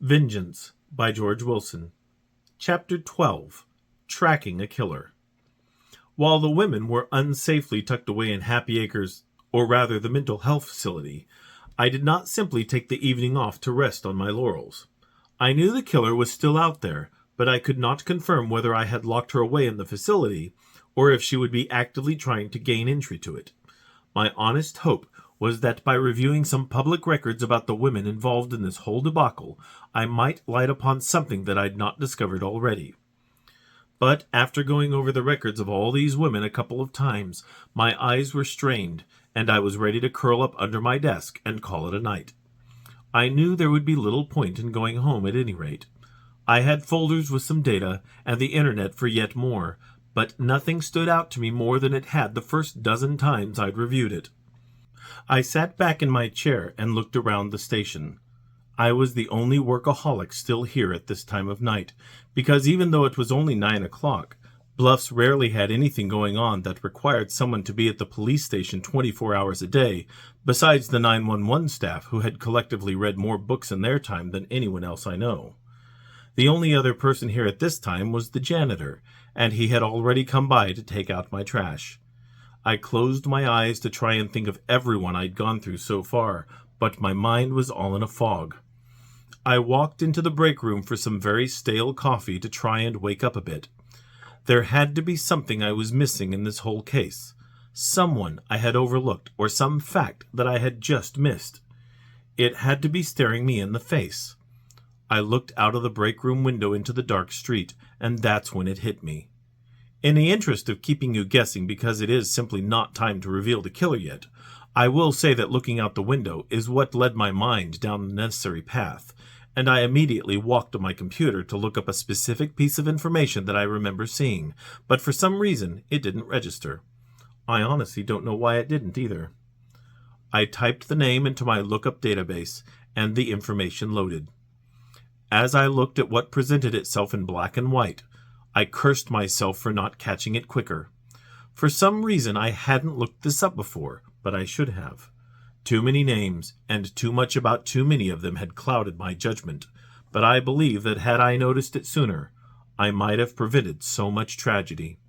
Vengeance by George Willson. Chapter 12. Tracking a Killer. While the women were unsafely tucked away in Happy Acres, or rather the mental health facility, I did not simply take the evening off to rest on my laurels. I knew the killer was still out there, but I could not confirm whether I had locked her away in the facility, or if she would be actively trying to gain entry to it. My honest hope was that by reviewing some public records about the women involved in this whole debacle, I might light upon something that I'd not discovered already. But after going over the records of all these women a couple of times, my eyes were strained, and I was ready to curl up under my desk and call it a night. I knew there would be little point in going home at any rate. I had folders with some data, and the internet for yet more, but nothing stood out to me more than it had the first dozen times I'd reviewed it. I sat back in my chair and looked around the station. I was the only workaholic still here at this time of night, because even though it was only 9 o'clock, Bluffs rarely had anything going on that required someone to be at the police station 24 hours a day, besides the 911 staff who had collectively read more books in their time than anyone else I know. The only other person here at this time was the janitor, and he had already come by to take out my trash. I closed my eyes to try and think of everyone I'd gone through so far, but my mind was all in a fog. I walked into the break room for some very stale coffee to try and wake up a bit. There had to be something I was missing in this whole case. Someone I had overlooked, or some fact that I had just missed. It had to be staring me in the face. I looked out of the break room window into the dark street, and that's when it hit me. In the interest of keeping you guessing, because it is simply not time to reveal the killer yet, I will say that looking out the window is what led my mind down the necessary path, and I immediately walked to my computer to look up a specific piece of information that I remember seeing, but for some reason it didn't register. I honestly don't know why it didn't either. I typed the name into my lookup database, and the information loaded. As I looked at what presented itself in black and white, I cursed myself for not catching it quicker. For some reason I hadn't looked this up before, but I should have. Too many names, and too much about too many of them had clouded my judgment, but I believe that had I noticed it sooner, I might have prevented so much tragedy.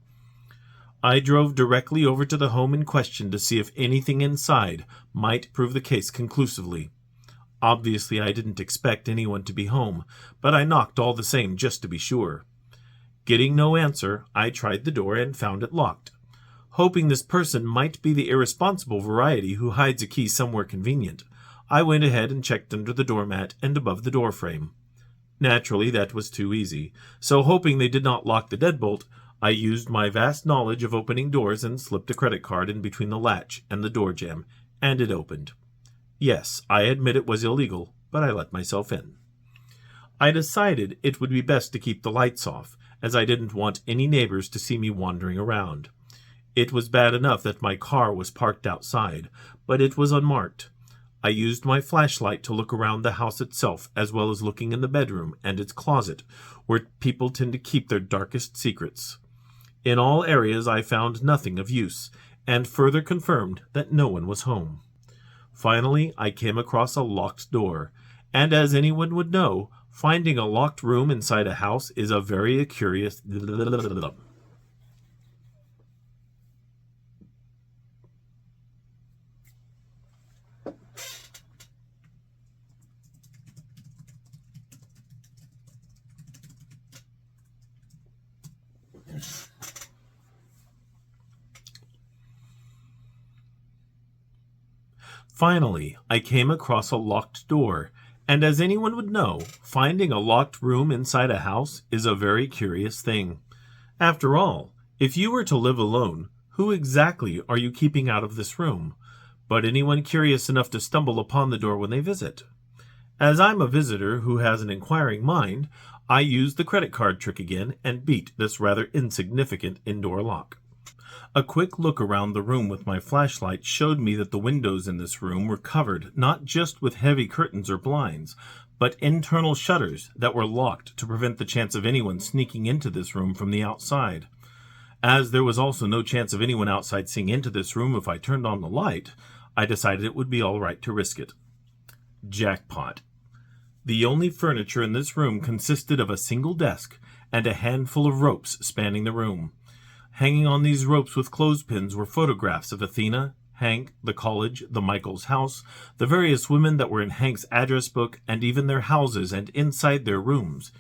I drove directly over to the home in question to see if anything inside might prove the case conclusively. Obviously I didn't expect anyone to be home, but I knocked all the same just to be sure. Getting no answer, I tried the door and found it locked. Hoping this person might be the irresponsible variety who hides a key somewhere convenient, I went ahead and checked under the doormat and above the doorframe. Naturally, that was too easy, so hoping they did not lock the deadbolt, I used my vast knowledge of opening doors and slipped a credit card in between the latch and the door jamb, and it opened. Yes, I admit it was illegal, but I let myself in. I decided it would be best to keep the lights off, as I didn't want any neighbors to see me wandering around. It was bad enough that my car was parked outside, but it was unmarked. I used my flashlight to look around the house itself, as well as looking in the bedroom and its closet, where people tend to keep their darkest secrets. In all areas I found nothing of use, and further confirmed that no one was home. Finally, I came across a locked door, and as anyone would know, finding a locked room inside a house is a very curious... Finally, I came across a locked door, and as anyone would know, finding a locked room inside a house is a very curious thing. After all, if you were to live alone, who exactly are you keeping out of this room? But anyone curious enough to stumble upon the door when they visit? As I'm a visitor who has an inquiring mind, I used the credit card trick again and beat this rather insignificant indoor lock. A quick look around the room with my flashlight showed me that the windows in this room were covered not just with heavy curtains or blinds, but internal shutters that were locked to prevent the chance of anyone sneaking into this room from the outside. As there was also no chance of anyone outside seeing into this room if I turned on the light, I decided it would be all right to risk it. Jackpot. The only furniture in this room consisted of a single desk and a handful of ropes spanning the room. Hanging on these ropes with clothespins were photographs of Athena, Hank, the college, the Michaels house, the various women that were in Hank's address book, and even their houses and inside their rooms.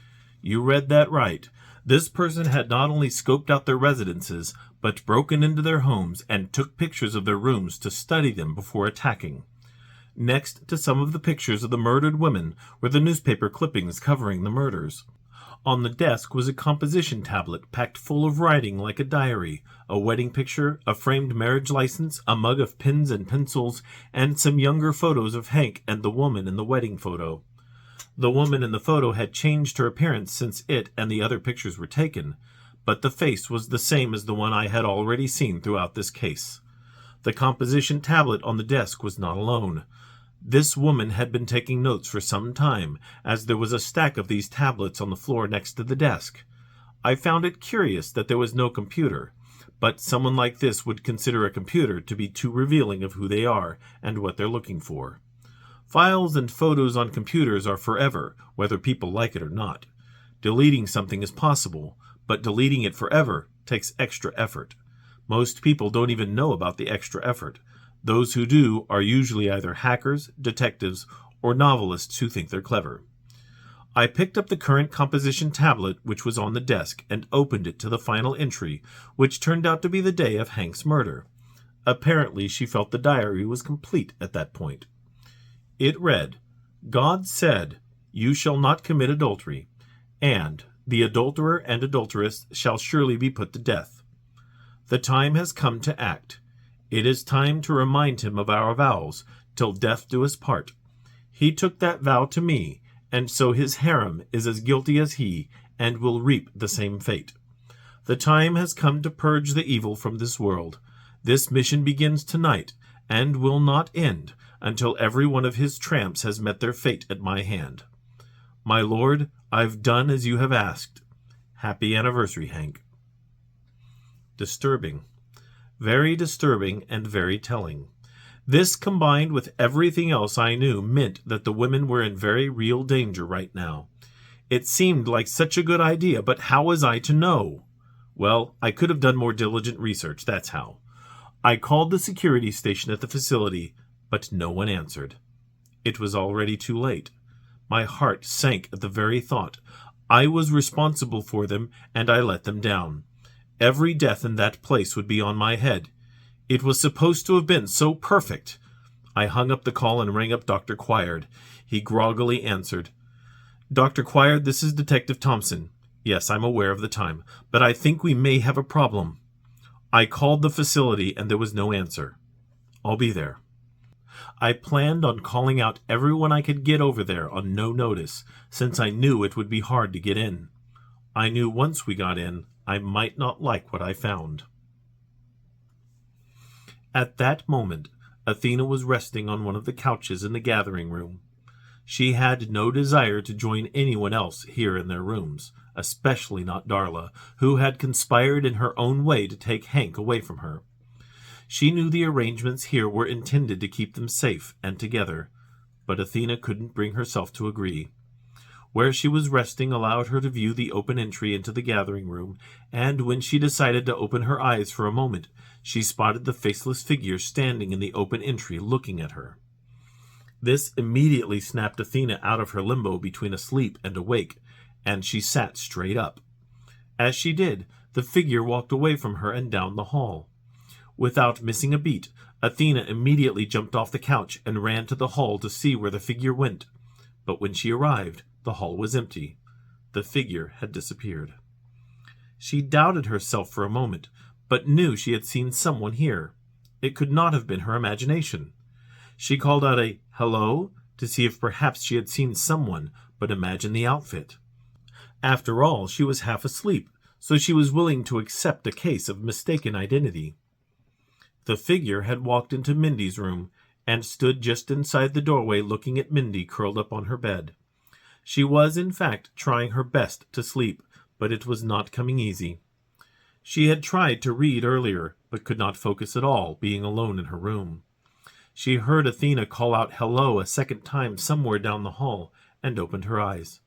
You read that right. This person had not only scoped out their residences, but broken into their homes and took pictures of their rooms to study them before attacking. Next to some of the pictures of the murdered women were the newspaper clippings covering the murders. On the desk was a composition tablet packed full of writing like a diary, a wedding picture, a framed marriage license, a mug of pens and pencils, and some younger photos of Hank and the woman in the wedding photo. The woman in the photo had changed her appearance since it and the other pictures were taken, but the face was the same as the one I had already seen throughout this case. The composition tablet on the desk was not alone. This woman had been taking notes for some time, as there was a stack of these tablets on the floor next to the desk. I found it curious that there was no computer, but someone like this would consider a computer to be too revealing of who they are and what they're looking for. Files and photos on computers are forever, whether people like it or not. Deleting something is possible, but deleting it forever takes extra effort. Most people don't even know about the extra effort. Those who do are usually either hackers, detectives, or novelists who think they're clever. I picked up the current composition tablet which was on the desk and opened it to the final entry, which turned out to be the day of Hank's murder. Apparently she felt the diary was complete at that point. It read, "God said, 'You shall not commit adultery,' and 'the adulterer and adulteress shall surely be put to death.' The time has come to act. It is time to remind him of our vows, till death do us part. He took that vow to me, and so his harem is as guilty as he, and will reap the same fate. The time has come to purge the evil from this world. This mission begins tonight, and will not end until every one of his tramps has met their fate at my hand. My lord, I've done as you have asked. Happy anniversary, Hank." Disturbing. Very disturbing and very telling. This, combined with everything else I knew, meant that the women were in very real danger right now. It seemed like such a good idea, but how was I to know? Well, I could have done more diligent research, that's how. I called the security station at the facility, but no one answered. It was already too late. My heart sank at the very thought. I was responsible for them, and I let them down. Every death in that place would be on my head. It was supposed to have been so perfect. I hung up the call and rang up Dr. Quiard. He groggily answered. "Dr. Quiard, this is Detective Thompson. Yes, I'm aware of the time, but I think we may have a problem." I called the facility and there was no answer. "I'll be there." I planned on calling out everyone I could get over there on no notice, since I knew it would be hard to get in. I knew once we got in, I might not like what I found. At that moment, Athena was resting on one of the couches in the gathering room. She had no desire to join anyone else here in their rooms, especially not Darla, who had conspired in her own way to take Hank away from her. She knew the arrangements here were intended to keep them safe and together, but Athena couldn't bring herself to agree. Where she was resting allowed her to view the open entry into the gathering room, and when she decided to open her eyes for a moment, she spotted the faceless figure standing in the open entry looking at her. This immediately snapped Athena out of her limbo between asleep and awake, and she sat straight up. As she did, the figure walked away from her and down the hall. Without missing a beat, Athena immediately jumped off the couch and ran to the hall to see where the figure went. But when she arrived, the hall was empty. The figure had disappeared. She doubted herself for a moment, but knew she had seen someone here. It could not have been her imagination. She called out a "hello" to see if perhaps she had seen someone, but imagined the outfit. After all, she was half asleep, so she was willing to accept a case of mistaken identity. The figure had walked into Mindy's room and stood just inside the doorway looking at Mindy curled up on her bed. She was, in fact, trying her best to sleep, but it was not coming easy. She had tried to read earlier, but could not focus at all, being alone in her room. She heard Athena call out hello a second time somewhere down the hall, and opened her eyes.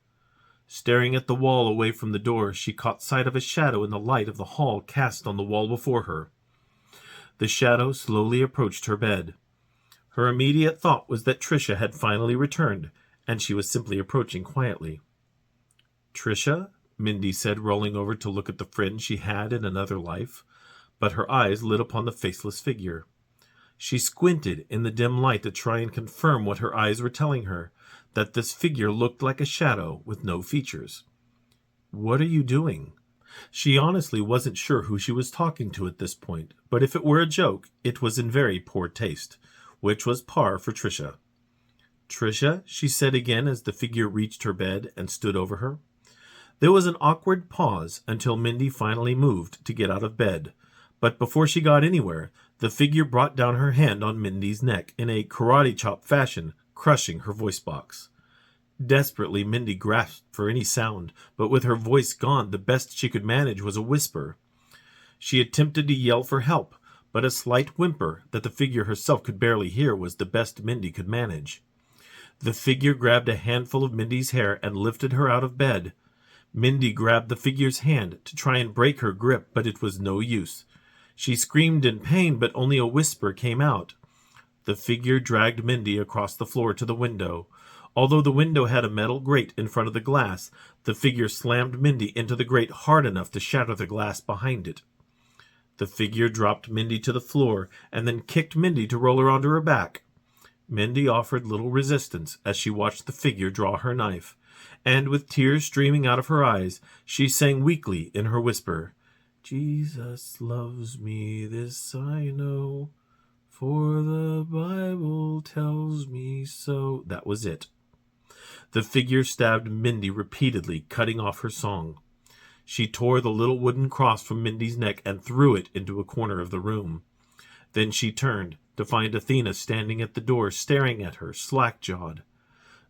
Staring at the wall away from the door, she caught sight of a shadow in the light of the hall cast on the wall before her. The shadow slowly approached her bed. Her immediate thought was that Tricia had finally returned, and she was simply approaching quietly. "Tricia?" Mindy said, rolling over to look at the friend she had in another life, but her eyes lit upon the faceless figure. She squinted in the dim light to try and confirm what her eyes were telling her, that this figure looked like a shadow with no features. "What are you doing?" She honestly wasn't sure who she was talking to at this point, but if it were a joke, it was in very poor taste, which was par for Tricia. "Tricia," she said again as the figure reached her bed and stood over her. There was an awkward pause until Mindy finally moved to get out of bed, but before she got anywhere, the figure brought down her hand on Mindy's neck in a karate chop fashion, crushing her voice box. Desperately, Mindy grasped for any sound, but with her voice gone, the best she could manage was a whisper. She attempted to yell for help, but a slight whimper that the figure herself could barely hear was the best Mindy could manage. The figure grabbed a handful of Mindy's hair and lifted her out of bed. Mindy grabbed the figure's hand to try and break her grip, but it was no use. She screamed in pain, but only a whisper came out. The figure dragged Mindy across the floor to the window. Although the window had a metal grate in front of the glass, the figure slammed Mindy into the grate hard enough to shatter the glass behind it. The figure dropped Mindy to the floor and then kicked Mindy to roll her onto her back. Mindy offered little resistance as she watched the figure draw her knife, and with tears streaming out of her eyes, she sang weakly in her whisper, "Jesus loves me, this I know, for the Bible tells me so." That was it. The figure stabbed Mindy repeatedly, cutting off her song. She tore the little wooden cross from Mindy's neck and threw it into a corner of the room. Then she turned to find Athena standing at the door, staring at her, slack-jawed.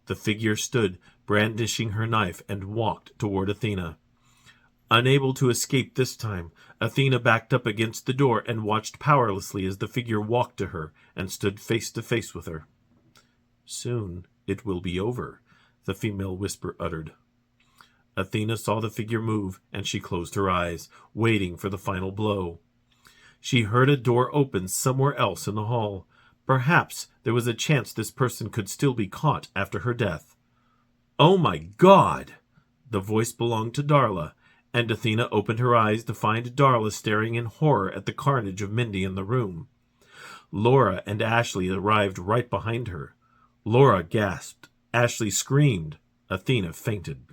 The figure stood, brandishing her knife, and walked toward Athena. Unable to escape this time, Athena backed up against the door and watched powerlessly as the figure walked to her and stood face to face with her. "Soon it will be over," the female whisper uttered. Athena saw the figure move, and she closed her eyes, waiting for the final blow. She heard a door open somewhere else in the hall. Perhaps there was a chance this person could still be caught after her death. "Oh my God!" The voice belonged to Darla, and Athena opened her eyes to find Darla staring in horror at the carnage of Mindy in the room. Laura and Ashley arrived right behind her. Laura gasped. Ashley screamed. Athena fainted.